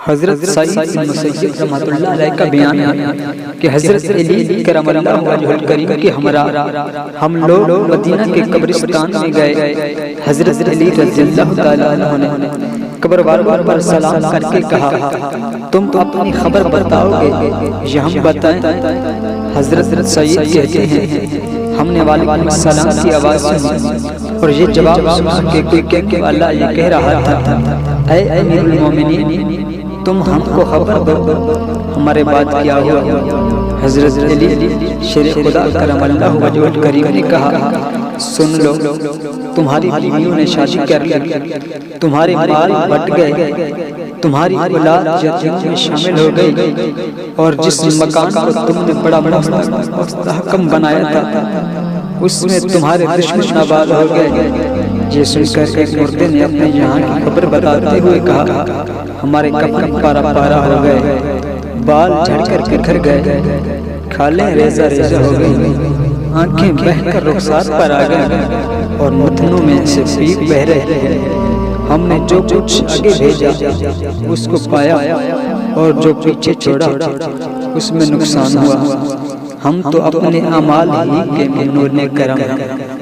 حضرت سعید مسیب رحمۃ اللہ علیہ کا بیان ہے کہ حضرت علی کرم اللہ وجہ الکریم کے ہمراہ ہم لوگ مدینہ کے قبرستان میں گئے۔ حضرت علی رضی اللہ تعالیٰ عنہ نے قبر والوں پر سلام کر کے کہا، تم اپنی خبر بتاؤ گے یا ہم بتائیں؟ حضرت سعید کہتے ہیں، ہم نے وعلیکم السلام کی آواز سنی اور یہ جواب سنا کہ کوئی کہنے والا یہ کہہ رہا تھا، اے امیر المومنین، تم ہم کو خبر دو ہمارے بعد کیا ہوا۔ حضرت علی شیر خدا کرم اللہ وجہ الکریم نے کہا، سن لو، تمہاری بیویوں نے شادی کر لی، تمہارے مال بٹ گئے، تمہاری اولاد یتیموں میں شامل ہو گئی، اور جس مکان کو تم نے بڑا مستحکم بنایا تھا اس میں تمہارے دشمن آباد ہو گئے۔ یہ سن کر ایک مردے نے اپنے یہاں کی خبر بتاتے ہوئے کہا، ہمارے کفن پارا پارا ہو گئے، بال جھڑ کر بکھر گئے، کھالیں ریزہ ریزہ ہو گئی، آنکھیں بہہ کر رخسار پر آ گئیں اور متنوں میں سے پیپ بہ رہے ہیں۔ ہم نے جو کچھ آگے بھیجا اس کو پایا اور جو پیچھے چھوڑا اس میں نقصان ہوا۔ ہم تو اپنے اعمال ہی کے منور کرم ہیں۔